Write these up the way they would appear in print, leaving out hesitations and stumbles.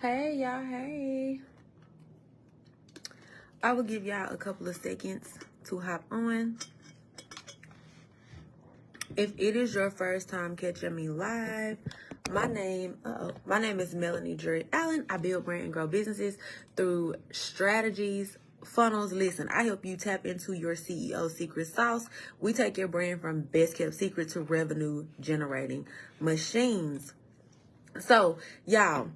Hey y'all, hey. I will give y'all a couple of seconds to hop on. If it is your first time catching me live, my name is Melanie Drury Allen. I build, brand, and grow businesses through strategies, funnels. Listen, I help you tap into your CEO secret sauce. We take your brand from best kept secret to revenue generating machines. So, y'all,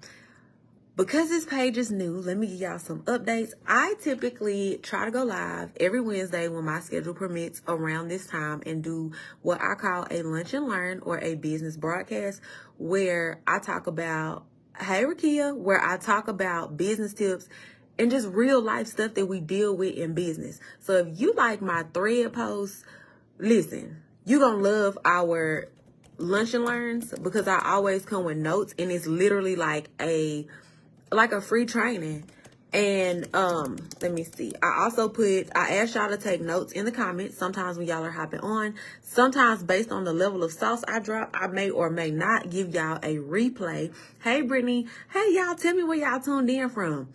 because this page is new, let me give y'all some updates. I typically try to go live every Wednesday when my schedule permits around this time and do what I call a lunch and learn or a business broadcast where I talk about, hey Rakia, where I talk about business tips and just real life stuff that we deal with in business. So if you like my thread posts, listen, you're going to love our lunch and learns because I always come with notes and it's literally like a free training. And let me see, I asked y'all to take notes in the comments sometimes when y'all are hopping on. Sometimes based on the level of sauce I drop, I may or may not give y'all a replay. Hey Brittany, hey y'all, tell me where y'all tuned in from.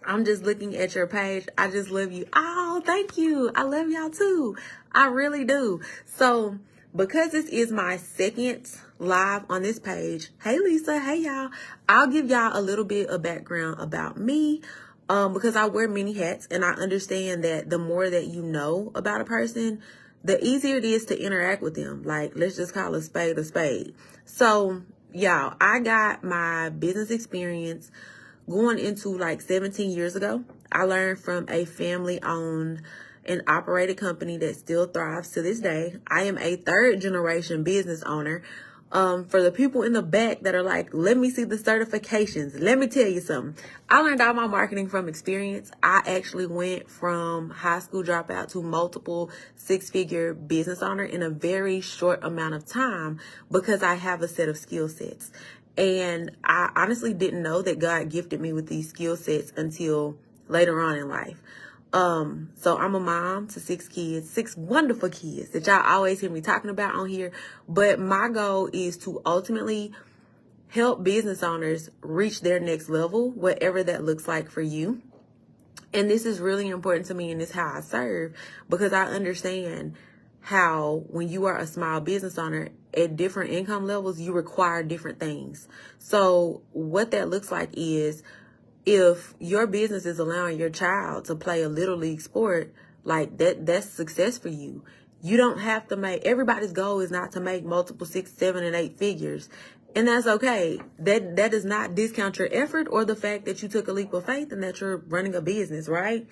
I'm just looking at your page. I just love you. Oh, thank you. I love y'all too. I really do. So because this is my second live on this page, hey Lisa, hey y'all, I'll give y'all a little bit of background about me because I wear many hats and I understand that the more that you know about a person, the easier it is to interact with them. Like, let's just call a spade a spade. So y'all, I got my business experience going into like 17 years ago. I learned from a family-owned and operated company that still thrives to this day. I am a third generation business owner. For the people in the back that are like, let me see the certifications. Let me tell you something. I learned all my marketing from experience. I actually went from high school dropout to multiple six-figure business owner in a very short amount of time because I have a set of skill sets. And I honestly didn't know that God gifted me with these skill sets until later on in life. So I'm a mom to 6 kids, 6 wonderful kids that y'all always hear me talking about on here. But my goal is to ultimately help business owners reach their next level, whatever that looks like for you. And this is really important to me, and it's how I serve, because I understand how when you are a small business owner at different income levels, you require different things. So what that looks like is, if your business is allowing your child to play a little league sport, like that's success for you. You don't have to everybody's goal is not to make multiple 6, 7, and 8 figures. And that's okay. That does not discount your effort or the fact that you took a leap of faith and that you're running a business, right?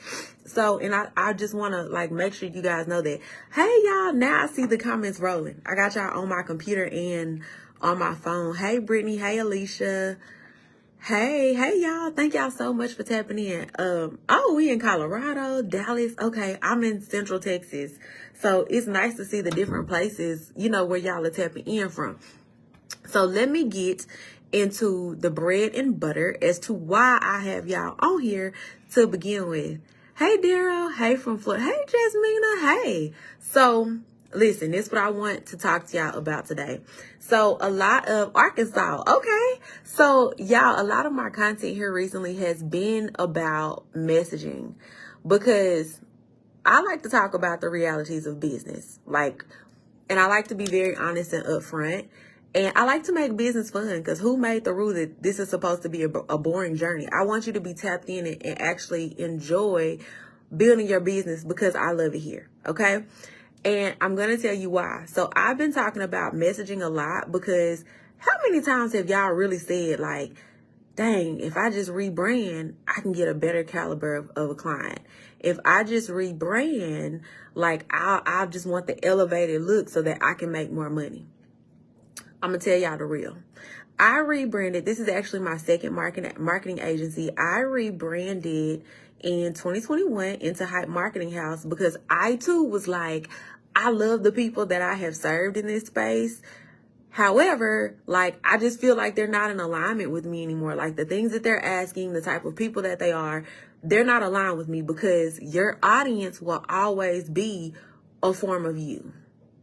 So, and I just want to make sure you guys know that. Hey y'all, now I see the comments rolling. I got y'all on my computer and on my phone. Hey Brittany, hey Alicia. Hey y'all, thank y'all so much for tapping in. We in Colorado, Dallas. Okay, I'm in Central Texas. So it's nice to see the different places, where y'all are tapping in from. So let me get into the bread and butter as to why I have y'all on here to begin with. Hey Daryl, hey from Florida, hey Jasmina, hey. So listen, this is what I want to talk to y'all about today. So a lot of Arkansas, okay. So y'all, a lot of my content here recently has been about messaging because I like to talk about the realities of business. And I like to be very honest and upfront. And I like to make business fun because who made the rule that this is supposed to be a boring journey? I want you to be tapped in and actually enjoy building your business because I love it here, okay? And I'm going to tell you why. So I've been talking about messaging a lot because how many times have y'all really said dang, if I just rebrand, I can get a better caliber of a client. If I just rebrand, I just want the elevated look so that I can make more money. I'm going to tell y'all the real. I rebranded. This is actually my second marketing agency. I rebranded in 2021 into Hype Marketing House because I too was I love the people that I have served in this space. However, I just feel like they're not in alignment with me anymore. The things that they're asking, the type of people that they are, they're not aligned with me because your audience will always be a form of you.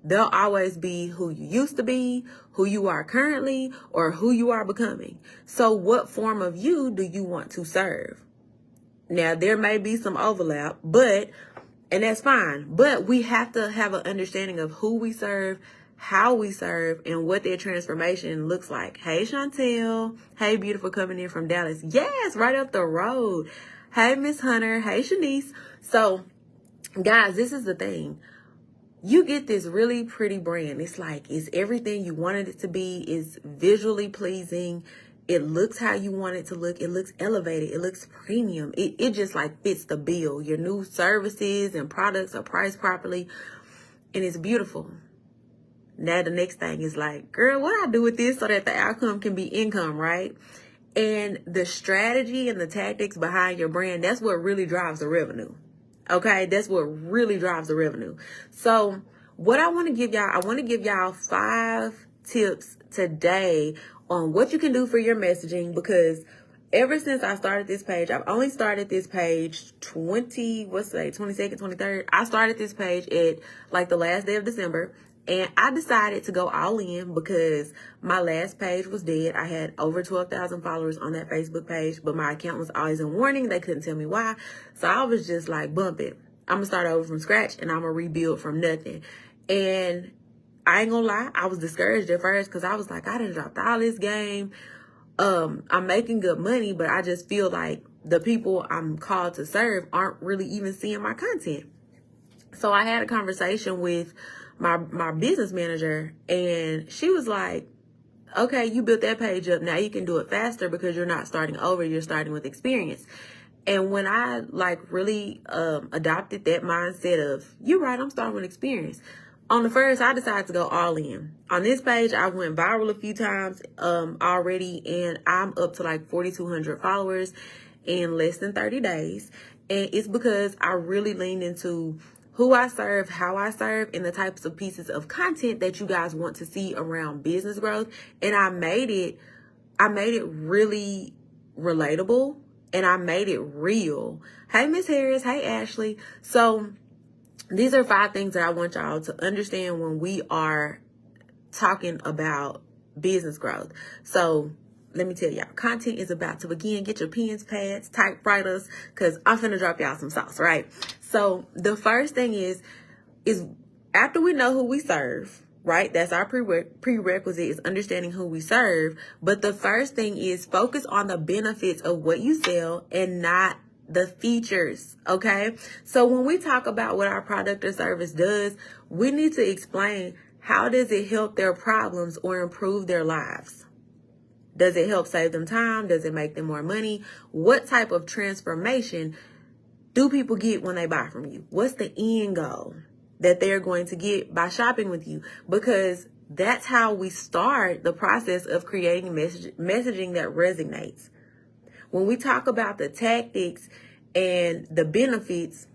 They'll always be who you used to be, who you are currently, or who you are becoming. So what form of you do you want to serve? Now, there may be some overlap, and that's fine. But we have to have an understanding of who we serve, how we serve, and what their transformation looks like. Hey, Chantel. Hey, beautiful, coming in from Dallas. Yes, right up the road. Hey, Miss Hunter. Hey, Shanice. So, guys, this is the thing. You get this really pretty brand. It's like, it's everything you wanted it to be. It's visually pleasing. It looks how you want it to look. It looks elevated. It looks premium. It just like fits the bill. Your new services and products are priced properly, and it's beautiful. Now the next thing is like, girl, what do I do with this so that the outcome can be income, right? And the strategy and the tactics behind your brand, that's what really drives the revenue. Okay, that's what really drives the revenue. So what I want to give y'all 5 tips today on what you can do for your messaging, because ever since I started this page, I've only started this page 22nd, 23rd. I started this page at like the last day of December. And I decided to go all in because my last page was dead. I had over 12,000 followers on that Facebook page, but my account was always in warning. They couldn't tell me why. So I was just like, bump it. I'm going to start over from scratch and I'm going to rebuild from nothing. And I ain't going to lie, I was discouraged at first because I was like, I done dropped all this game. I'm making good money, but I just feel like the people I'm called to serve aren't really even seeing my content. So I had a conversation with my business manager, and she was like, okay, you built that page up. Now you can do it faster because you're not starting over. You're starting with experience. And when I like really adopted that mindset of, you're right, I'm starting with experience. On the first, I decided to go all in. On this page, I went viral a few times already, and I'm up to like 4,200 followers in less than 30 days. And it's because I really leaned into who I serve, how I serve, and the types of pieces of content that you guys want to see around business growth. And I made it really relatable, and I made it real. Hey, Miss Harris. Hey, Ashley. So these are 5 things that I want y'all to understand when we are talking about business growth. So let me tell y'all, content is about to begin. Get your pens, pads, typewriters, because I'm finna drop y'all some sauce, right? So the first thing is after we know who we serve, right? That's our prerequisite, is understanding who we serve. But the first thing is focus on the benefits of what you sell and not the features, okay? So when we talk about what our product or service does, we need to explain, how does it help their problems or improve their lives? Does it help save them time? Does it make them more money? What type of transformation do people get when they buy from you? What's the end goal that they're going to get by shopping with you? Because that's how we start the process of creating messaging that resonates. When we talk about the tactics and the benefits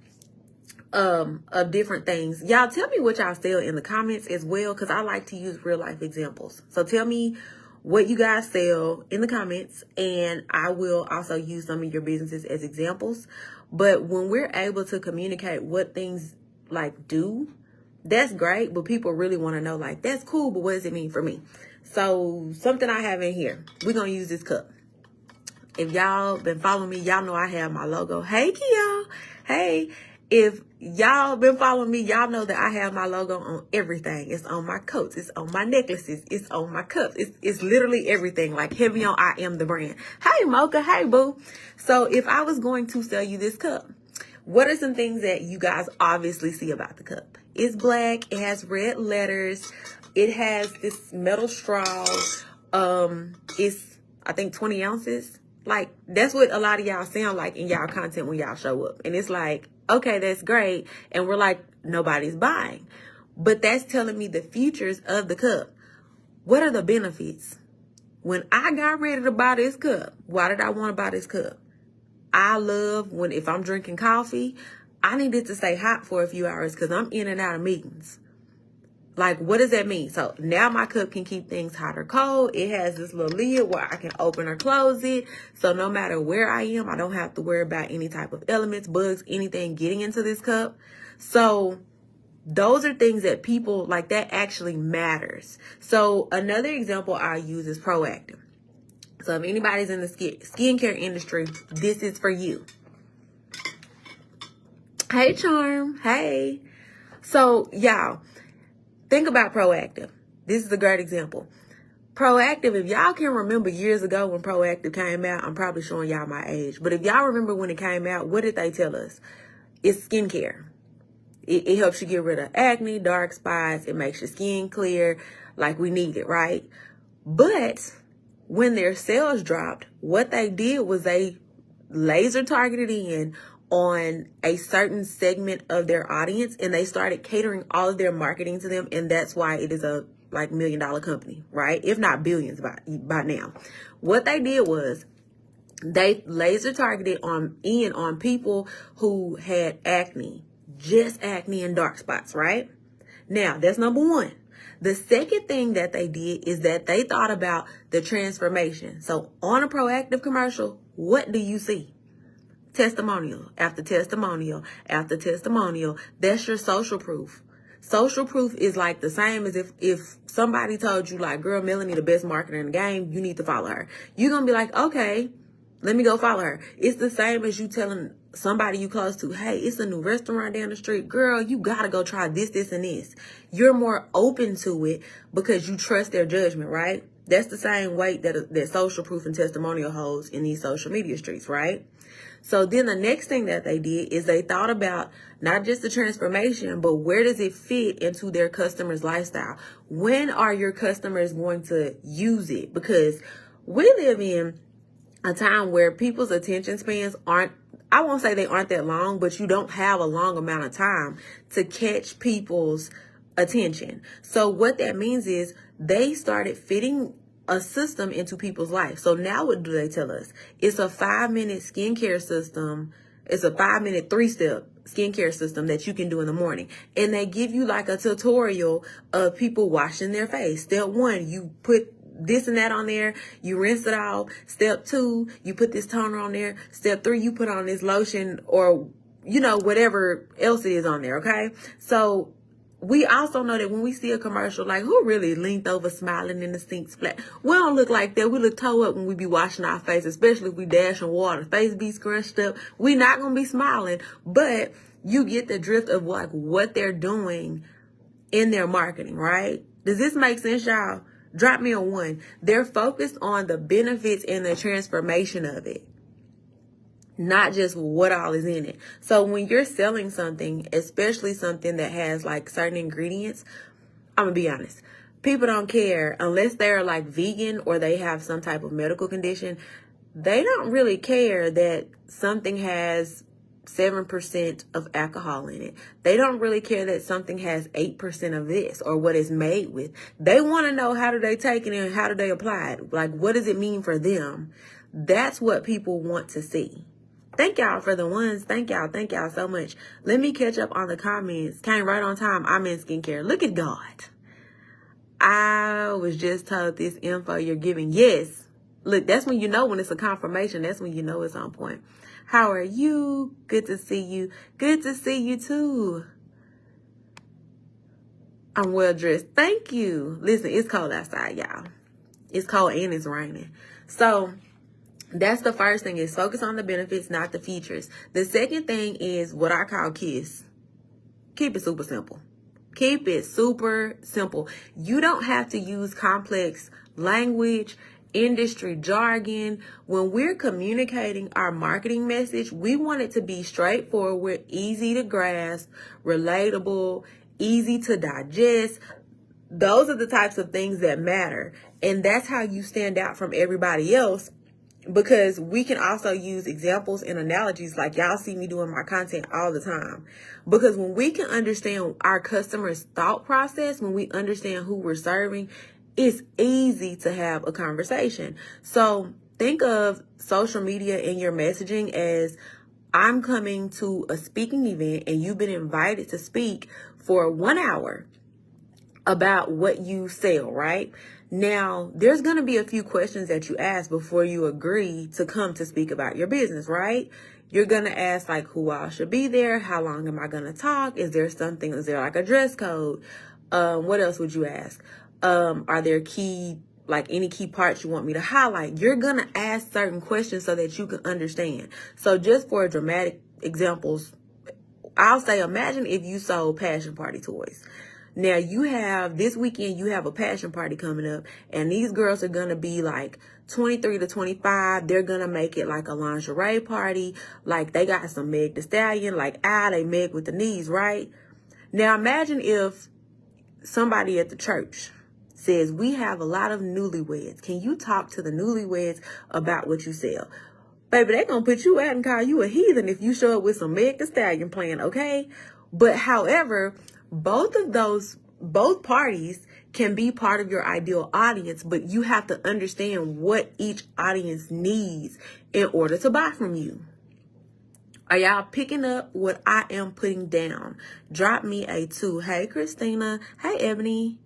of different things, y'all tell me what y'all sell in the comments as well, because I like to use real life examples. So tell me what you guys sell in the comments, and I will also use some of your businesses as examples. But when we're able to communicate what things like do, that's great. But people really want to know, like, that's cool, but what does it mean for me? So something I have in here, we're going to use this cup. If y'all been following me, y'all know I have my logo. Hey, Kia. Hey, if y'all been following me, y'all know that I have my logo on everything. It's on my coats. It's on my necklaces. It's on my cups. It's literally everything. Like, heavy on I am the brand. Hey, Mocha. Hey, boo. So if I was going to sell you this cup, what are some things that you guys obviously see about the cup? It's black. It has red letters. It has this metal straw. It's, I think, 20 ounces. Like, that's what a lot of y'all sound like in y'all content when y'all show up. And it's like, okay, that's great. And we're like, nobody's buying. But that's telling me the features of the cup. What are the benefits? When I got ready to buy this cup, why did I want to buy this cup? I love if I'm drinking coffee, I need it to stay hot for a few hours because I'm in and out of meetings. Like, what does that mean? So now my cup can keep things hot or cold. It has this little lid where I can open or close it. So no matter where I am, I don't have to worry about any type of elements, bugs, anything getting into this cup. So Those are things that people like, that actually matters. So another example I use is proactive. So if anybody's in the skincare industry, this is for you. Hey, Charm. Hey. So y'all, think about proactive. This is a great example. Proactive, if y'all can remember years ago when Proactive came out, I'm probably showing y'all my age, but if y'all remember when it came out, what did they tell us? It's skincare. It helps you get rid of acne, dark spots. It makes your skin clear like we need it, right? But when their sales dropped, what they did was they laser targeted in on a certain segment of their audience, and they started catering all of their marketing to them. And that's why it is a like $1 million company, right? If not billions by now. What they did was they laser targeted on people who had acne, just acne and dark spots, right? Now, that's number one. The second thing that they did is that they thought about the transformation. So on a proactive commercial, what do you see? Testimonial after testimonial after testimonial. That's your social proof. Social proof is like the same as if somebody told you, like, girl, Melanie, the best marketer in the game, you need to follow her. You're going to be like, okay, let me go follow her. It's the same as you telling somebody you close to, hey, it's a new restaurant down the street. Girl, you got to go try this, this, and this. You're more open to it because you trust their judgment, right? That's the same weight that social proof and testimonial holds in these social media streets, right? So then the next thing that they did is they thought about not just the transformation, but where does it fit into their customers' lifestyle? When are your customers going to use it? Because we live in a time where people's attention spans aren't, I won't say they aren't that long, but you don't have a long amount of time to catch people's attention. So what that means is they started fitting a system into people's life. So now what do they tell us? It's a 5-minute skincare system. It's a 5-minute 3-step skincare system that you can do in the morning. And they give you like a tutorial of people washing their face. Step 1, you put this and that on there. You rinse it off. Step 2, you put this toner on there. Step 3, you put on this lotion or, whatever else it is on there. Okay. So we also know that when we see a commercial, like, who really leaned over smiling in the sink splat? We don't look like that. We look toe up when we be washing our face, especially if we dash in water. Face be scrunched up. We not going to be smiling, but you get the drift of like what they're doing in their marketing, right? Does this make sense, y'all? Drop me a 1. They're focused on the benefits and the transformation of it, not just what all is in it. So when you're selling something, especially something that has like certain ingredients, I'm gonna be honest, people don't care unless they're like vegan or they have some type of medical condition. They don't really care that something has 7% of alcohol in it. They don't really care that something has 8% of this or what it's made with. They want to know, how do they take it and how do they apply it? Like, what does it mean for them? That's what people want to see. Thank y'all for the ones. Thank y'all. Thank y'all so much. Let me catch up on the comments. Came right on time. I'm in skincare. Look at God. I was just told this info you're giving. Yes. Look, that's when you know when it's a confirmation. That's when you know it's on point. How are you? Good to see you. Good to see you too. I'm well dressed. Thank you. Listen, it's cold outside, y'all. It's cold and it's raining. So that's the first thing, is focus on the benefits, not the features. The second thing is what I call KISS. Keep it super simple. Keep it super simple. You don't have to use complex language, industry jargon. When we're communicating our marketing message, we want it to be straightforward, easy to grasp, relatable, easy to digest. Those are the types of things that matter. And that's how you stand out from everybody else. Because we can also use examples and analogies like y'all see me doing my content all the time. Because when we can understand our customer's thought process, when we understand who we're serving, it's easy to have a conversation. So think of social media and your messaging as, I'm coming to a speaking event and you've been invited to speak for 1 hour about what you sell, right? Now, there's going to be a few questions that you ask before you agree to come to speak about your business, right? You're going to ask like who all should be there. How long am I going to talk? Is there like a dress code? What else would you ask? Are there any key parts you want me to highlight? You're going to ask certain questions so that you can understand. So just for dramatic examples, I'll say, imagine if you sold passion party toys. Now this weekend, you have a passion party coming up, and these girls are going to be like 23 to 25. They're going to make it like a lingerie party. Like they got some Meg Thee Stallion, they Meg with the knees, right? Now imagine if somebody at the church says, we have a lot of newlyweds. Can you talk to the newlyweds about what you sell? Baby, they gonna put you out and call you a heathen if you show up with some Meg Thee Stallion plan, okay? But however, both parties can be part of your ideal audience, but you have to understand what each audience needs in order to buy from you. Are y'all picking up what I am putting down? Drop me a 2. Hey, Christina. Hey, Ebony.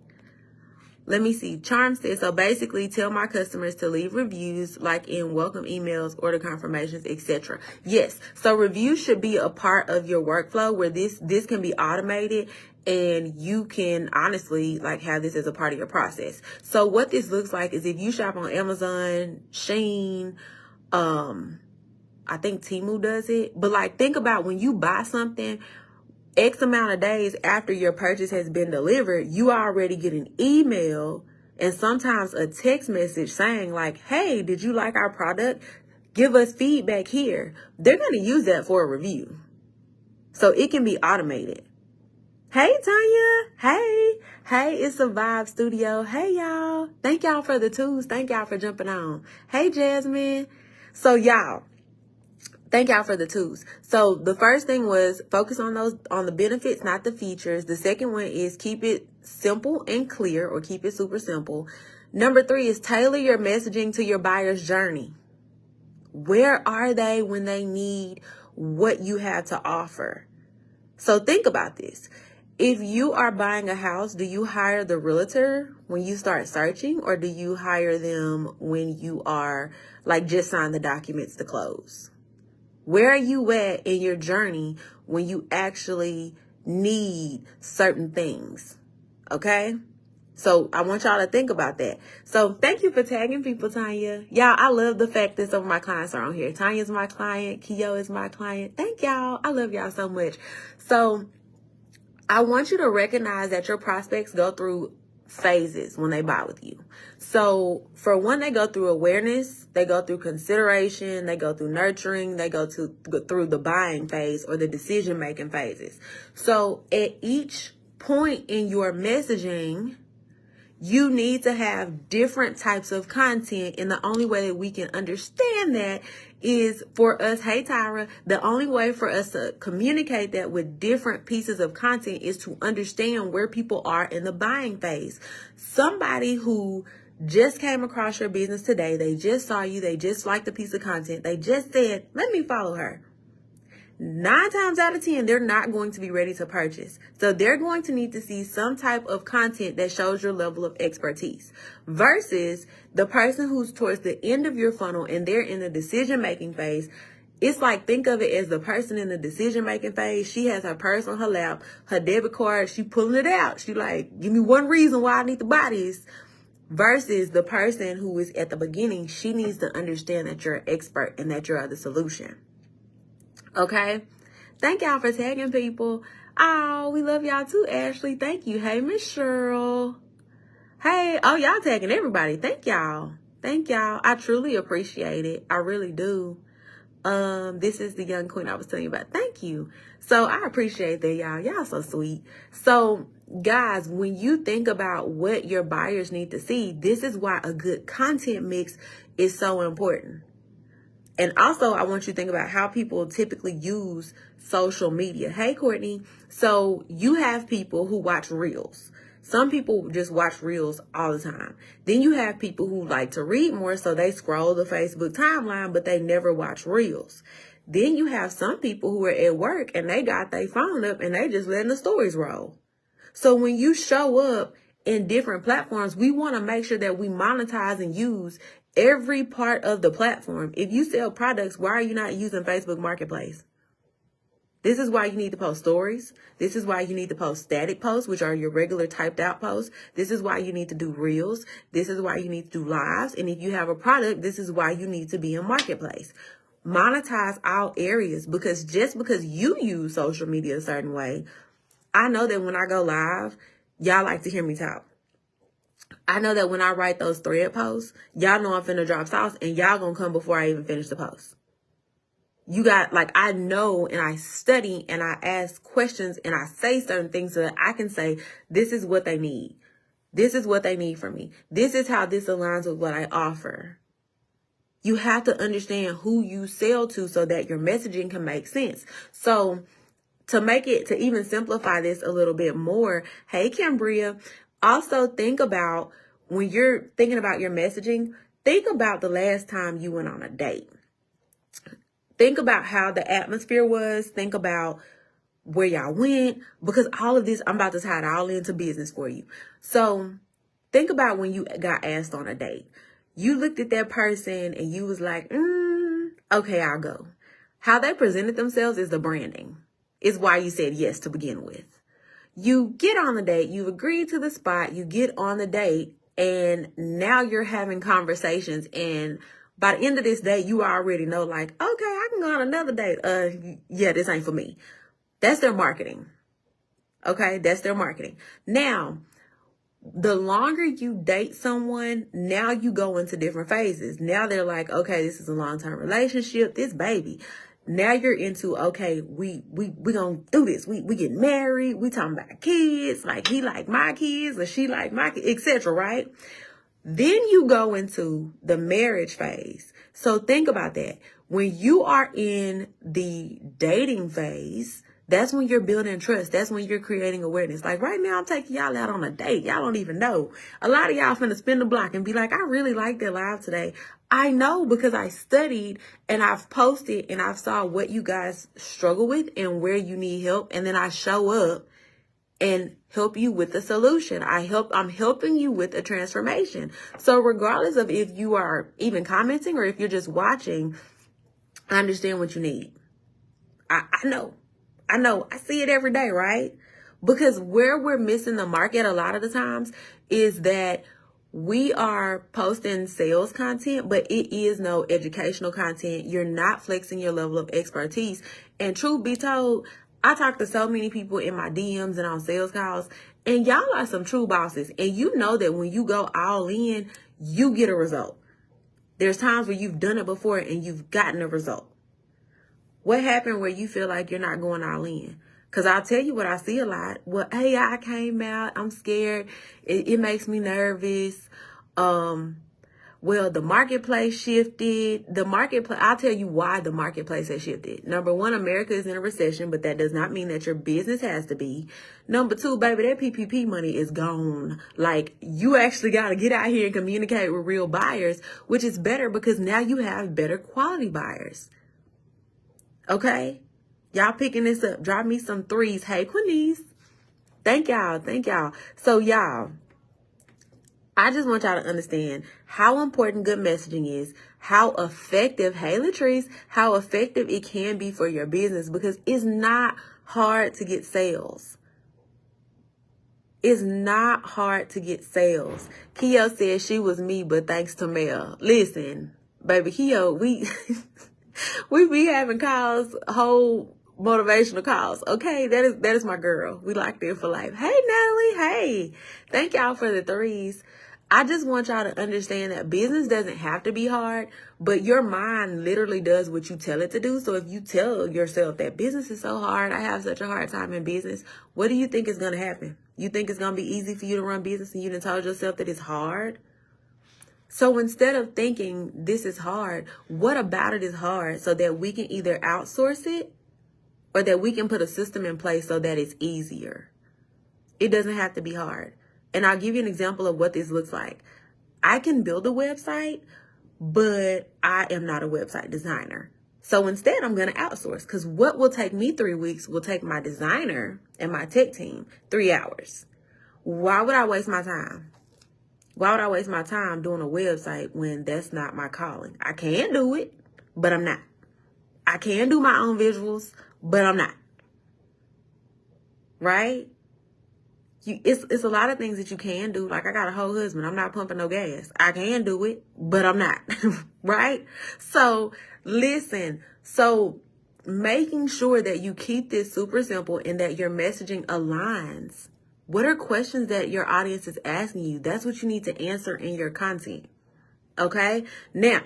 Let me see. Charm says, so basically tell my customers to leave reviews like in welcome emails, order confirmations, etc. Yes. So reviews should be a part of your workflow where this can be automated, and you can honestly have this as a part of your process. So what this looks like is if you shop on Amazon, Shein, I think Temu does it. But think about when you buy something, X amount of days after your purchase has been delivered, you already get an email and sometimes a text message saying hey, did you like our product? Give us feedback here. They're going to use that for a review. So it can be automated. Hey, Tanya. Hey, it's a Vibe Studio. Hey, y'all. Thank y'all for the 2s. Thank y'all for jumping on. Hey, Jasmine. So y'all, thank y'all for the 2s. So the first thing was focus on the benefits, not the features. The second one is keep it simple and clear, or keep it super simple. Number 3 is tailor your messaging to your buyer's journey. Where are they when they need what you have to offer? So think about this. If you are buying a house, do you hire the realtor when you start searching, or do you hire them when you are just sign the documents to close? Where are you at in your journey when you actually need certain things? Okay? So I want y'all to think about that. So thank you for tagging people, Tanya. Y'all, I love the fact that some of my clients are on here. Tanya's my client. Keo is my client. Thank y'all. I love y'all so much. So I want you to recognize that your prospects go through phases when they buy with you. So for one, they go through awareness, they go through consideration, they go through nurturing, they go through the buying phase or the decision-making phases. So at each point in your messaging, you need to have different types of content. And the only way that we can understand that is for us, hey Tyra, the only way for us to communicate that with different pieces of content is to understand where people are in the buying phase. Somebody who just came across your business today, they just saw you, they just liked a piece of content, they just said, let me follow her. 9 times out of 10, they're not going to be ready to purchase. So they're going to need to see some type of content that shows your level of expertise versus the person who's towards the end of your funnel and they're in the decision-making phase. It's think of it as the person in the decision-making phase. She has her purse on her lap, her debit card, she pulling it out. She give me one reason why I need to buy this. Versus the person who is at the beginning, she needs to understand that you're an expert and that you're the solution. Okay. Thank y'all for tagging people. Oh, we love y'all too, Ashley. Thank you. Hey, Miss Cheryl. Hey. Oh, y'all tagging everybody. Thank y'all. Thank y'all. I truly appreciate it. I really do. This is the young queen I was telling you about. Thank you. So I appreciate that, y'all. Y'all so sweet. So guys, when you think about what your buyers need to see, this is why a good content mix is so important. And also, I want you to think about how people typically use social media. Hey, Courtney. So you have people who watch reels. Some people just watch reels all the time. Then you have people who like to read more, so they scroll the Facebook timeline, but they never watch reels. Then you have some people who are at work and they got their phone up and they just letting the stories roll. So when you show up in different platforms, we want to make sure that we monetize and use every part of the platform. If you sell products, why are you not using Facebook Marketplace? This is why you need to post stories. This is why you need to post static posts, which are your regular typed out posts. This is why you need to do reels. This is why you need to do lives. And if you have a product, this is why you need to be in Marketplace. Monetize all areas, because just because you use social media a certain way, I know that when I go live, y'all like to hear me talk. I know that when I write those thread posts, y'all know I'm finna drop sauce and y'all gonna come before I even finish the post. You got, like, I know and I study and I ask questions and I say certain things so that I can say, this is what they need. This is what they need from me. This is how this aligns with what I offer. You have to understand who you sell to so that your messaging can make sense. So to even simplify this a little bit more, hey, Cambria, also think about when you're thinking about your messaging, think about the last time you went on a date. Think about how the atmosphere was. Think about where y'all went, because all of this, I'm about to tie it all into business for you. So think about when you got asked on a date. You looked at that person and you was like, okay, I'll go. How they presented themselves is the branding. It's why you said yes to begin with. You get on the date, you've agreed to the spot, you get on the date, and now you're having conversations, and by the end of this day, you already know, like, okay, I can go on another date. Yeah, this ain't for me. That's their marketing. Okay, that's their marketing. Now, the longer you date someone, now you go into different phases. Now they're like, okay, this is a long-term relationship, this baby. Now you're into, okay, we gonna do this. We get married, we talking about kids, like he like my kids or she like my kids, etc., right? Then you go into the marriage phase. So think about that. When you are in the dating phase, that's when you're building trust. That's when you're creating awareness. Like right now, I'm taking y'all out on a date. Y'all don't even know. A lot of y'all finna spin the block and be like, I really like their live today. I know, because I studied and I've posted and I've saw what you guys struggle with and where you need help. And then I show up and help you with the solution. I'm helping you with a transformation. So regardless of if you are even commenting or if you're just watching, I understand what you need. I know. I see it every day, right? Because where we're missing the market a lot of the times is that we are posting sales content, but it is no educational content. You're not flexing your level of expertise. And truth be told, I talk to so many people in my DMs and on sales calls, and y'all are some true bosses. And you know that when you go all in, you get a result. There's times where you've done it before and you've gotten a result. What happened where you feel like you're not going all in? Because I'll tell you what I see a lot. Well, AI came out. I'm scared. It makes me nervous. Well, the marketplace shifted. I'll tell you why the marketplace has shifted. Number one, America is in a recession, but that does not mean that your business has to be. Number two, baby, that PPP money is gone. Like, you actually got to get out here and communicate with real buyers, which is better because now you have better quality buyers. Okay? Y'all picking this up. Drop me some threes. Hey, Quinese. Thank y'all. So, y'all, I just want y'all to understand how important good messaging is, how effective, hey Latrice, how effective it can be for your business, because it's not hard to get sales. It's not hard to get sales. Keo said she was me, but thanks to Mel. Listen, baby, Keo, we be having calls, whole motivational calls. Okay, that is my girl. We locked in for life. Hey, Natalie. Hey, thank y'all for the threes. I just want y'all to understand that business doesn't have to be hard, but your mind literally does what you tell it to do. So if you tell yourself that business is so hard, I have such a hard time in business, what do you think is going to happen? You think it's going to be easy for you to run business and you done told yourself that it's hard? So instead of thinking this is hard, what about it is hard, so that we can either outsource it or that we can put a system in place so that it's easier. It doesn't have to be hard. And I'll give you an example of what this looks like. I can build a website, but I am not a website designer. So instead, I'm going to outsource, because what will take me 3 weeks will take my designer and my tech team 3 hours. Why would I waste my time? Why would I waste my time doing a website when that's not my calling? I can do it, but I'm not. I can do my own visuals, but I'm not. Right? It's a lot of things that you can do. Like, I got a whole husband. I'm not pumping no gas. I can do it, but I'm not. Right? So, listen. So, making sure that you keep this super simple and that your messaging aligns. What are questions that your audience is asking you? That's what you need to answer in your content. Okay? Now,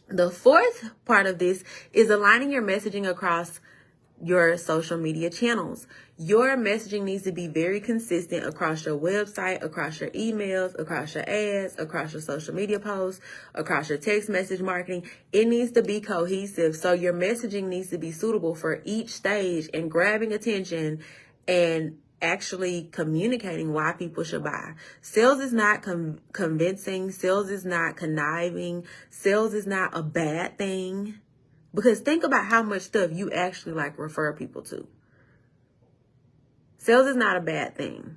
the fourth part of this is aligning your messaging across your social media channels. Your messaging needs to be very consistent across your website, across your emails, across your ads, across your social media posts, across your text message marketing. It needs to be cohesive. So your messaging needs to be suitable for each stage and grabbing attention and actually communicating why people should buy. Sales is not convincing. Sales is not conniving. Sales is not a bad thing. Because think about how much stuff you actually like refer people to. Sales is not a bad thing,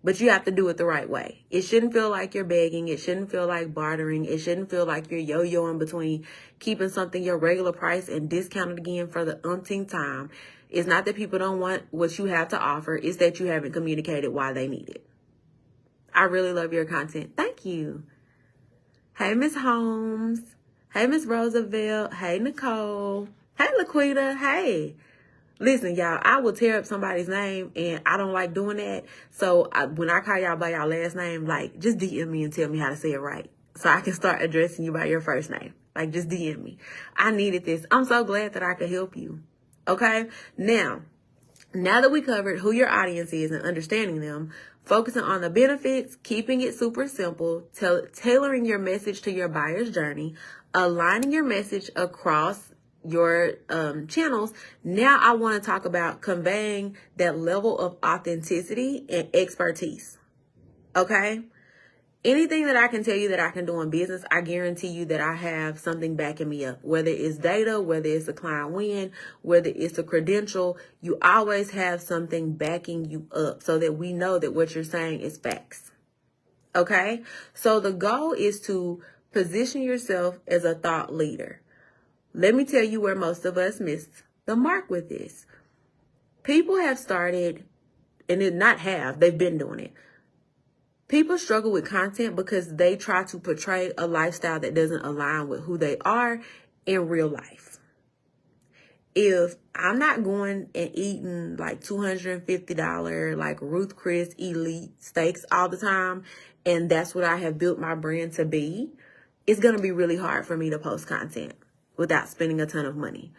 but you have to do it the right way. It shouldn't feel like you're begging. It shouldn't feel like bartering. It shouldn't feel like you're yo-yoing between keeping something your regular price and discounted again for the umpteenth time. It's not that people don't want what you have to offer. It's that you haven't communicated why they need it. I really love your content. Thank you. Hey, Miss Holmes. Hey, Miss Roosevelt. Hey, Nicole. Hey, Laquita. Hey. Listen, y'all, I will tear up somebody's name, and I don't like doing that. So when I call y'all by y'all last name, like, just DM me and tell me how to say it right so I can start addressing you by your first name. Like, just DM me. I needed this. I'm so glad that I could help you. Okay? Now that we covered who your audience is and understanding them, focusing on the benefits, keeping it super simple, tailoring your message to your buyer's journey, aligning your message across your channels. Now I want to talk about conveying that level of authenticity and expertise. Okay? Anything that I can tell you that I can do in business, I guarantee you that I have something backing me up. Whether it's data, whether it's a client win, whether it's a credential, you always have something backing you up so that we know that what you're saying is facts. Okay? So the goal is to position yourself as a thought leader. Let me tell you where most of us miss the mark with this. People have started, and they've been doing it. People struggle with content because they try to portray a lifestyle that doesn't align with who they are in real life. If I'm not going and eating like $250 like Ruth Chris Elite steaks all the time, and that's what I have built my brand to be, it's going to be really hard for me to post content without spending a ton of money.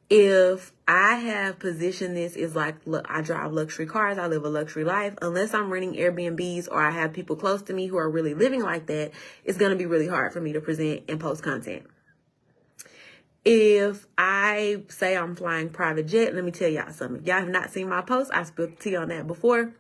If I have positioned this as like, look, I drive luxury cars, I live a luxury life, unless I'm renting Airbnbs or I have people close to me who are really living like that, it's going to be really hard for me to present and post content. If I say I'm flying private jet, let me tell y'all something. If y'all have not seen my post, I spilled the tea on that before.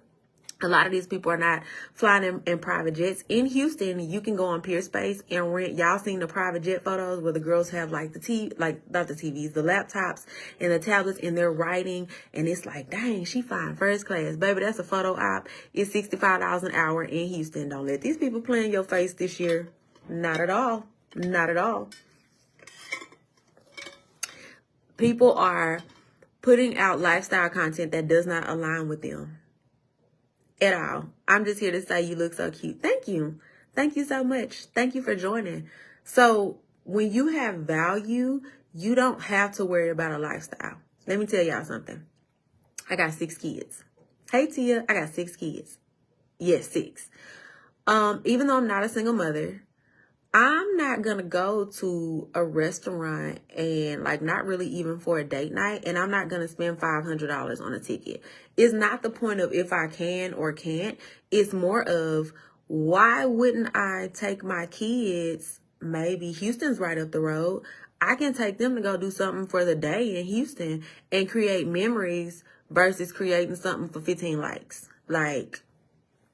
A lot of these people are not flying in private jets. In Houston, you can go on Peerspace and rent. Y'all seen the private jet photos where the girls have like not the TVs, the laptops and the tablets, and they're writing, and it's like, dang, she flying first class. Baby, that's a photo op. It's $65 an hour in Houston. Don't let these people play in your face this year. Not at all. Not at all. People are putting out lifestyle content that does not align with them at all. I'm just here to say you look so cute. Thank you. Thank you so much. Thank you for joining. So when you have value, you don't have to worry about a lifestyle. Let me tell y'all something. I got 6 kids. Hey, Tia, I got 6 kids. Yes, 6. Even though I'm not a single mother, I'm not going to go to a restaurant and like not really even for a date night, and I'm not going to spend $500 on a ticket. It's not the point of if I can or can't. It's more of why wouldn't I take my kids? Maybe Houston's right up the road. I can take them to go do something for the day in Houston and create memories versus creating something for 15 likes. Like,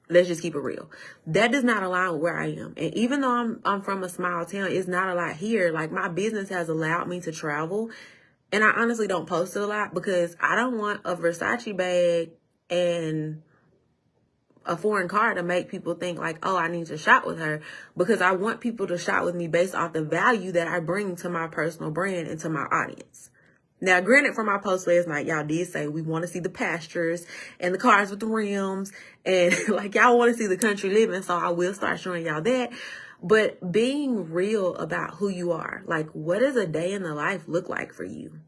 let's just keep it real. That does not align with where I am. And even though I'm from a small town, it's not a lot here. Like, my business has allowed me to travel. And I honestly don't post it a lot because I don't want a Versace bag and a foreign car to make people think like, oh, I need to shop with her, because I want people to shop with me based off the value that I bring to my personal brand and to my audience. Now, granted, for my post last night, y'all did say we want to see the pastures and the cars with the rims, and like y'all want to see the country living, so I will start showing y'all that. But being real about who you are, like what does a day in the life look like for you?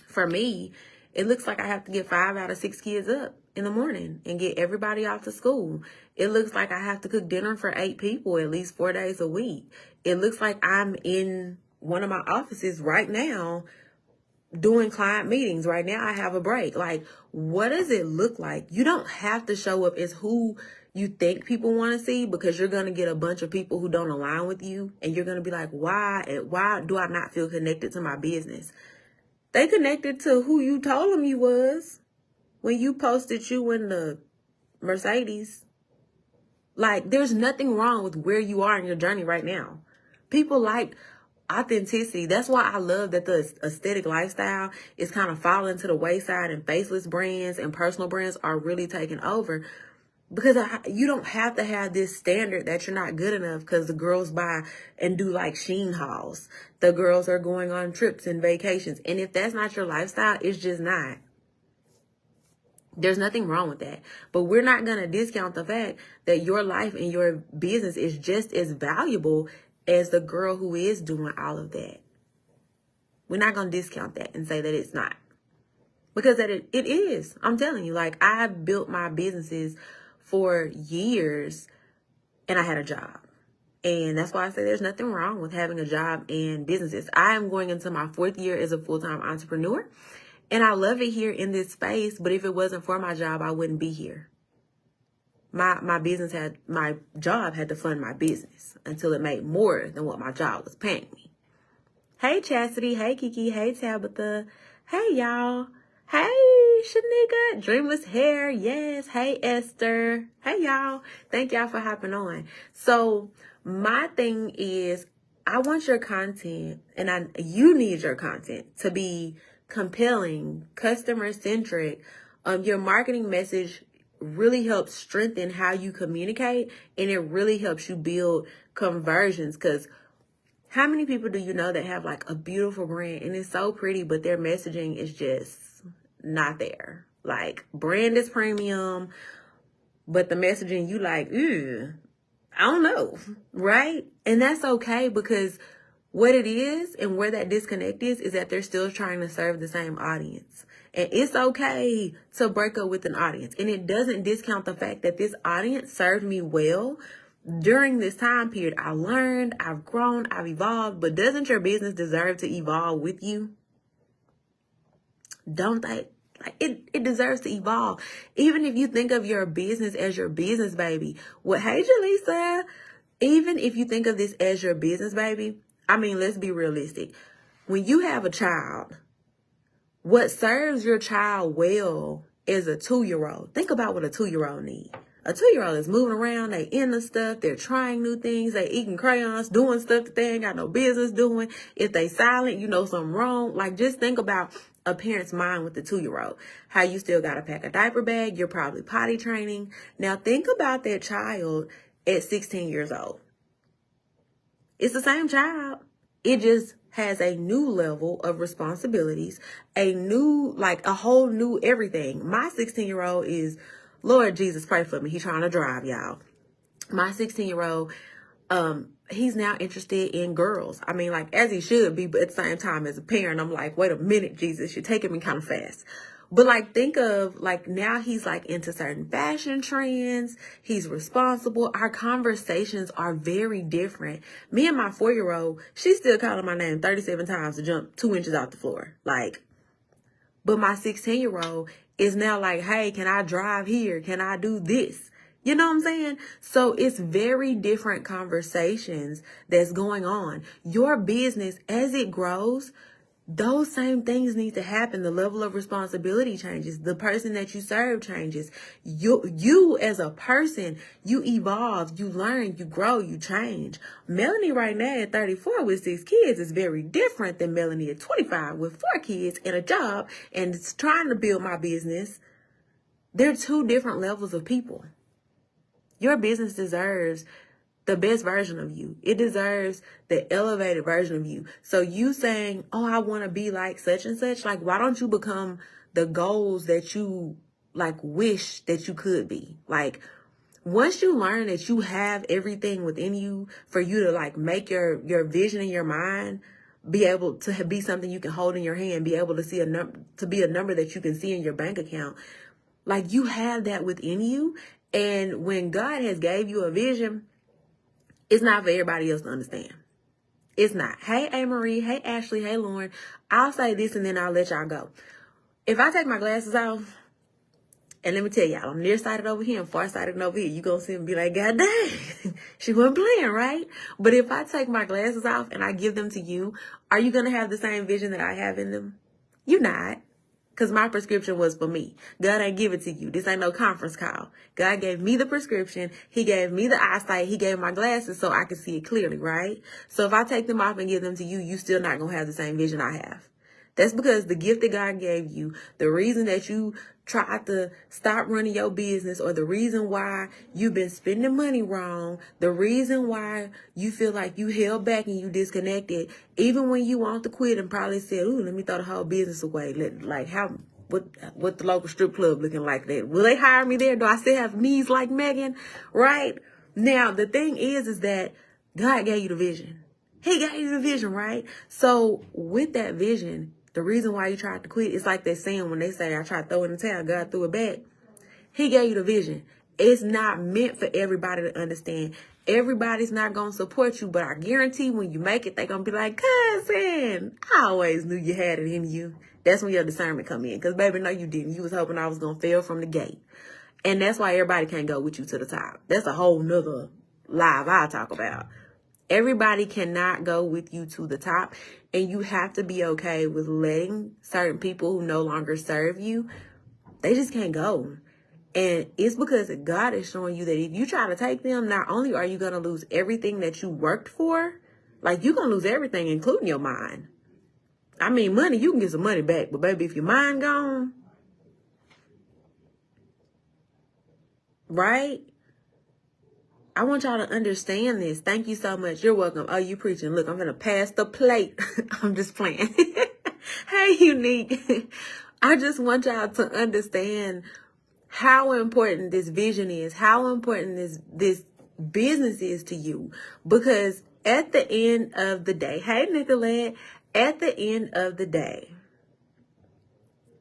For me, it looks like I have to get 5 out of 6 kids up in the morning and get everybody off to school. It looks like I have to cook dinner for 8 people at least 4 days a week. It looks like I'm in one of my offices right now doing client meetings. Right now I have a break. Like, what does it look like? You don't have to show up as who you think people want to see, because you're going to get a bunch of people who don't align with you, and you're going to be like, why do I not feel connected to my business? They connected to who you told them you was when you posted you in the Mercedes. Like, there's nothing wrong with where you are in your journey right now. People like authenticity. That's why I love that the aesthetic lifestyle is kind of falling to the wayside, and faceless brands and personal brands are really taking over, because you don't have to have this standard that you're not good enough because the girls buy and do like Shein hauls. The girls are going on trips and vacations. And if that's not your lifestyle, it's just not. There's nothing wrong with that. But we're not going to discount the fact that your life and your business is just as valuable as the girl who is doing all of that. We're not going to discount that and say that it's not. Because that it is. I'm telling you, like, I built my businesses for years and I had a job. And that's why I say there's nothing wrong with having a job and businesses. I am going into my 4th year as a full-time entrepreneur, and I love it here in this space. But if it wasn't for my job, I wouldn't be here. My job had to fund my business until it made more than what my job was paying me. Hey, Chastity. Hey, Kiki. Hey, Tabitha. Hey, y'all. Hey, Shanika, Dreamless Hair. Yes. Hey, Esther. Hey, y'all. Thank y'all for hopping on. So my thing is, I want your content, and you need your content to be compelling, customer centric. Your marketing message really helps strengthen how you communicate, and it really helps you build conversions. Because how many people do you know that have like a beautiful brand and it's so pretty, but their messaging is just not there? Like, brand is premium, but the messaging, you like, I don't know, right? And that's okay, because what it is and where that disconnect is that they're still trying to serve the same audience. And it's okay to break up with an audience. And it doesn't discount the fact that this audience served me well during this time period. I learned, I've grown, I've evolved. But doesn't your business deserve to evolve with you? Don't they? Like, it deserves to evolve. Even if you think of your business as your business baby. Well, hey, Jaleesa. Even if you think of this as your business baby, I mean, let's be realistic. When you have a child, what serves your child well is a 2-year-old. Think about what a 2-year-old needs. A 2-year-old is moving around, they into stuff, they're trying new things, they eating crayons, doing stuff that they ain't got no business doing. If they silent, you know something wrong. Like, just think about a parent's mind with the 2-year-old. How you still got to pack a diaper bag, you're probably potty training. Now think about that child at 16 years old. It's the same child. It just has a new level of responsibilities, a whole new everything. My 16-year-old is, Lord Jesus, pray for me. He's trying to drive, y'all. My 16-year-old, he's now interested in girls. I mean, like, as he should be, but at the same time, as a parent, I'm like, wait a minute, Jesus, you're taking me kind of fast. But like, think of like, now he's like into certain fashion trends. He's responsible. Our conversations are very different. Me and my 4-year-old, she's still calling my name 37 times to jump 2 inches off the floor. Like, but my 16-year-old is now like, hey, can I drive here? Can I do this? You know what I'm saying? So it's very different conversations that's going on. Your business, as it grows, those same things need to happen. The level of responsibility changes. The person that you serve changes. You as a person, you evolve, you learn, you grow, you change. Melanie right now at 34 with 6 kids is very different than Melanie at 25 with 4 kids and a job and trying to build my business. They're 2 different levels of people. Your business deserves the best version of you. It deserves the elevated version of you. So you saying, oh, I want to be like such and such. Like, why don't you become the goals that you like wish that you could be? Like, once you learn that you have everything within you for you to like make your vision in your mind be able to be something you can hold in your hand, be able to see to be a number that you can see in your bank account. Like, you have that within you. And when God has gave you a vision, it's not for everybody else to understand. It's not. Hey, A-Marie. Hey, Ashley. Hey, Lauren. I'll say this and then I'll let y'all go. If I take my glasses off, and let me tell y'all, I'm nearsighted over here and farsighted over here. You gonna see and be like, God dang, she wasn't playing, right? But if I take my glasses off and I give them to you, are you gonna have the same vision that I have in them? You're not. Because my prescription was for me. God ain't give it to you. This ain't no conference call. God gave me the prescription. He gave me the eyesight. He gave my glasses so I could see it clearly, right? So if I take them off and give them to you, you still not going to have the same vision I have. That's because the gift that God gave you, the reason that you tried to stop running your business, or the reason why you've been spending money wrong, the reason why you feel like you held back and you disconnected, even when you want to quit and probably said, ooh, let me throw the whole business away. What the local strip club looking like that? Will they hire me there? Do I still have knees like Megan? Right? Now, the thing is that God gave you the vision. He gave you the vision, right? So with that vision, the reason why you tried to quit is like that saying when they say, I tried to throw in the towel, God threw it back. He gave you the vision. It's not meant for everybody to understand. Everybody's not going to support you, but I guarantee when you make it, they're going to be like, cousin, I always knew you had it in you. That's when your discernment come in. Because, baby, no, you didn't. You was hoping I was going to fail from the gate. And that's why everybody can't go with you to the top. That's a whole nother live I'll talk about. Everybody cannot go with you to the top, and you have to be okay with letting certain people who no longer serve you, they just can't go. And it's because God is showing you that if you try to take them, not only are you going to lose everything that you worked for, like you're going to lose everything, including your mind. I mean, money, you can get some money back, but baby, if your mind gone, right? I want y'all to understand this. Thank you so much. You're welcome. Oh, you preaching. Look, I'm going to pass the plate. I'm just playing. Hey, Unique. I just want y'all to understand how important this vision is, how important this business is to you. Because at the end of the day, hey, Nicolette, at the end of the day,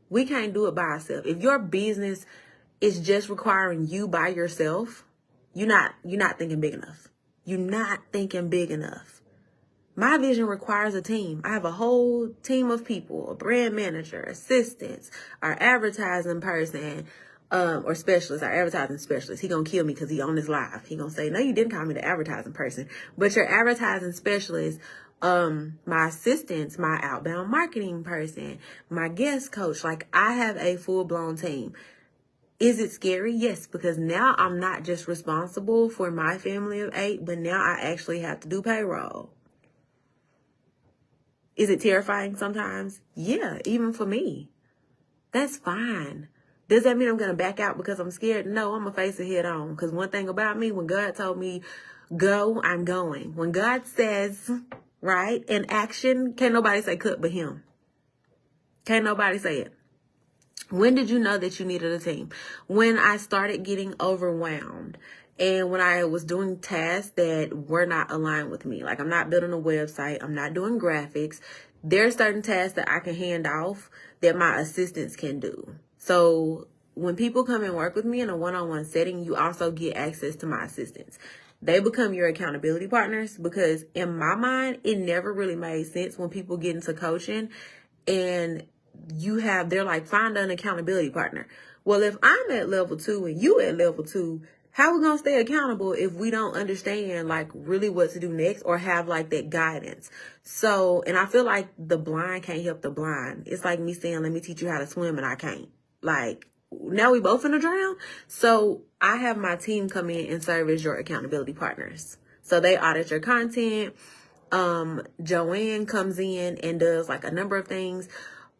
we can't do it by ourselves. If your business is just requiring you by yourself, you're not thinking big enough. You're not thinking big enough. My vision requires a team. I have a whole team of people, a brand manager, assistants, our advertising person, or specialist, our advertising specialist. He gonna kill me because he on this live. He gonna say, no, you didn't call me the advertising person, but your advertising specialist, my assistants, my outbound marketing person, my guest coach. Like, I have a full-blown team. Is it scary? Yes, because now I'm not just responsible for my family of 8, but now I actually have to do payroll. Is it terrifying sometimes? Yeah, even for me. That's fine. Does that mean I'm going to back out because I'm scared? No, I'm going to face it head on. Because one thing about me, when God told me go, I'm going. When God says, right, in action, can't nobody say cut but him. Can't nobody say it. When did you know that you needed a team? When I started getting overwhelmed and when I was doing tasks that were not aligned with me. Like, I'm not building a website. I'm not doing graphics. There are certain tasks that I can hand off that my assistants can do. So when people come and work with me in a one-on-one setting, you also get access to my assistants. They become your accountability partners, because in my mind, it never really made sense when people get into coaching and they're like, find an accountability partner. Well, if I'm at level 2 and you at level 2, how are we going to stay accountable if we don't understand like really what to do next or have like that guidance? So, and I feel like the blind can't help the blind. It's like me saying, let me teach you how to swim, and I can't. Like, now we both in the drown. So I have my team come in and serve as your accountability partners. So they audit your content. Joanne comes in and does like a number of things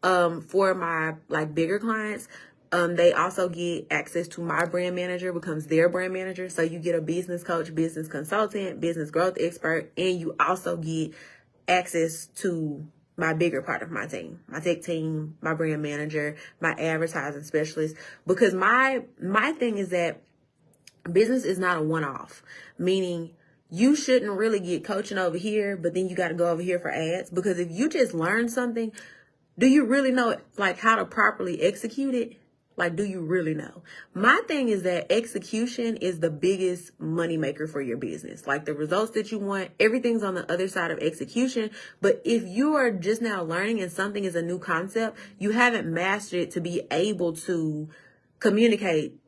for my like bigger clients. They also get access to my brand manager, becomes their brand manager. So you get a business coach, business consultant, business growth expert, and you also get access to my bigger part of my team, my tech team, my brand manager, my advertising specialist. Because my thing is that business is not a one-off, meaning you shouldn't really get coaching over here, but then you got to go over here for ads. Because if you just learn something, do you really know like how to properly execute it? Like, do you really know? My thing is that execution is the biggest money maker for your business. Like the results that you want, everything's on the other side of execution. But if you are just now learning and something is a new concept, you haven't mastered it to be able to communicate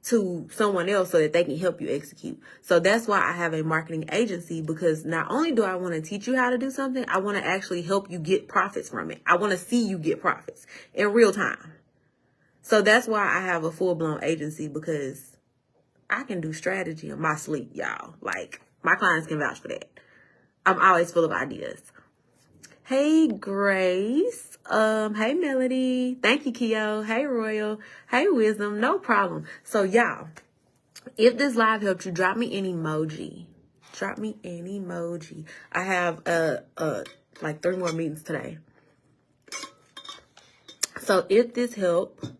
to someone else so that they can help you execute. So that's why I have a marketing agency, because not only do I want to teach you how to do something, I want to actually help you get profits from it. I want to see you get profits in real time. So that's why I have a full-blown agency, because I can do strategy in my sleep, y'all. Like, my clients can vouch for that. I'm always full of ideas. Hey, Grace. Hey, Melody. Thank you, Keo. Hey, Royal. Hey, Wisdom. No problem. So, y'all, if this live helped you, drop me an emoji. Drop me an emoji. I have like 3 more meetings today. So, if this helped,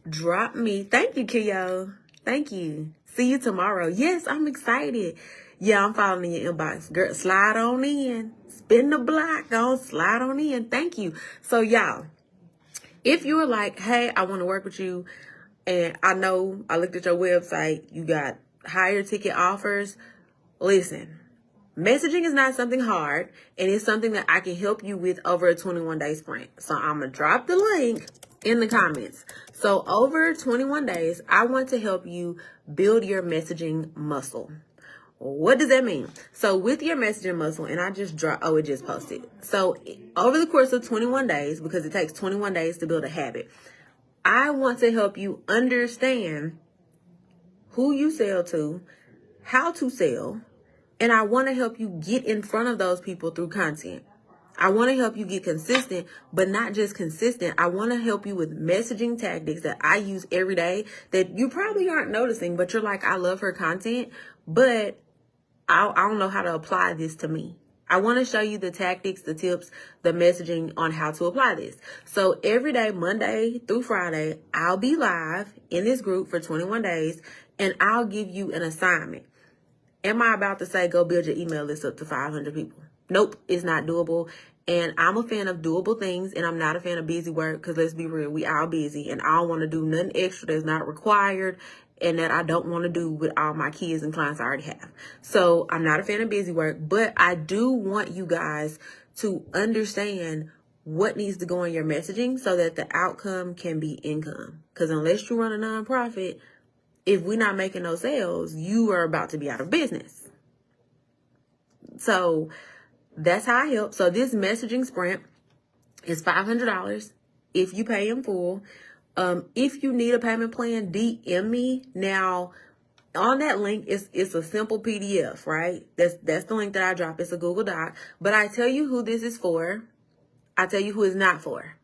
drop me. Thank you, Keo. Thank you. See you tomorrow. Yes, I'm excited. Yeah, I'm following your inbox. Girl, slide on in. Spin the block. Go slide on in. Thank you. So, y'all, if you were like, hey, I want to work with you, and I know I looked at your website, you got higher ticket offers. Listen, messaging is not something hard, and it's something that I can help you with over a 21-day sprint. So I'm going to drop the link in the comments. So over 21 days, I want to help you build your messaging muscle. What does that mean? So with your messaging muscle, and I just it just posted. So over the course of 21 days, because it takes 21 days to build a habit, I want to help you understand who you sell to, how to sell, and I want to help you get in front of those people through content. I want to help you get consistent, but not just consistent. I want to help you with messaging tactics that I use every day that you probably aren't noticing, but you're like, I love her content, but I don't know how to apply this to me. I want to show you the tactics, the tips, the messaging on how to apply this. So every day, Monday through Friday, I'll be live in this group for 21 days, and I'll give you an assignment. Am I about to say, go build your email list up to 500 people? Nope, it's not doable. And I'm a fan of doable things, and I'm not a fan of busy work, because let's be real, we all busy, and I don't want to do nothing extra that's not required and that I don't want to do with all my kids and clients I already have. So I'm not a fan of busy work, but I do want you guys to understand what needs to go in your messaging so that the outcome can be income. Because unless you run a nonprofit, if we're not making no sales, you are about to be out of business. So that's how I help. So this messaging sprint is $500 if you pay in full. If you need a payment plan, DM me. Now, on that link, it's a simple PDF, right? That's the link that I drop. It's a Google Doc. But I tell you who this is for. I tell you who it's not for.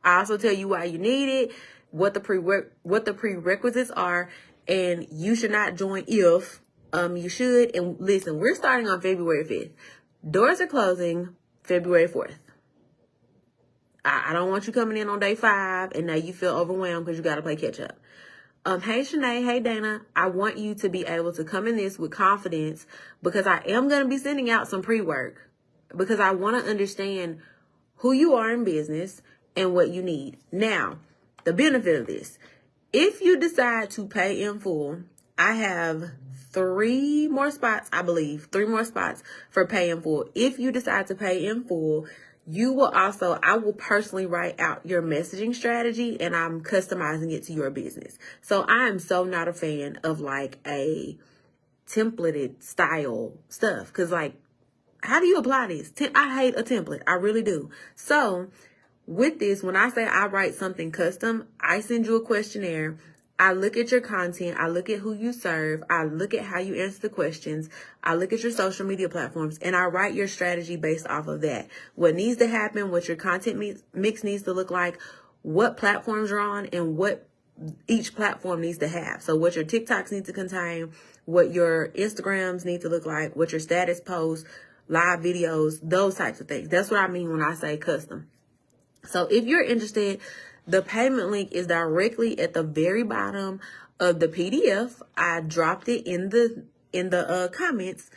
I also tell you why you need it, what the prerequisites are, and you should not join if you should. And listen, we're starting on February 5th. Doors are closing February 4th. I don't want you coming in on day 5 and now you feel overwhelmed because you got to play catch up. Hey, Shanae. Hey, Dana. I want you to be able to come in this with confidence, because I am going to be sending out some pre-work, because I want to understand who you are in business and what you need. Now, the benefit of this, if you decide to pay in full, I have 3 more spots, I believe, 3 more spots for pay in full. If you decide to pay in full, I will personally write out your messaging strategy, and I'm customizing it to your business. So I am so not a fan of like a templated style stuff. Cause like, how do you apply this? I hate a template. I really do. So with this, when I say I write something custom, I send you a questionnaire. I look at your content. I look at who you serve. I look at how you answer the questions. I look at your social media platforms, and I write your strategy based off of that. What needs to happen, what your content mix needs to look like, what platforms you're on and what each platform needs to have. So what your TikToks need to contain, what your Instagrams need to look like, what your status posts, live videos, those types of things. That's what I mean when I say custom. So if you're interested, the payment link is directly at the very bottom of the PDF. I dropped it in the comments.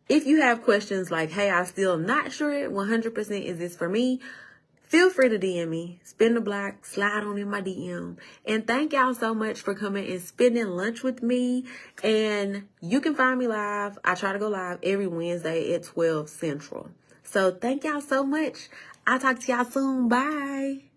If you have questions like, hey, I'm still not sure 100% is this for me, feel free to DM me, spin the block, slide on in my DM. And thank y'all so much for coming and spending lunch with me. And you can find me live. I try to go live every Wednesday at 12 Central. So thank y'all so much. I'll talk to y'all soon. Bye.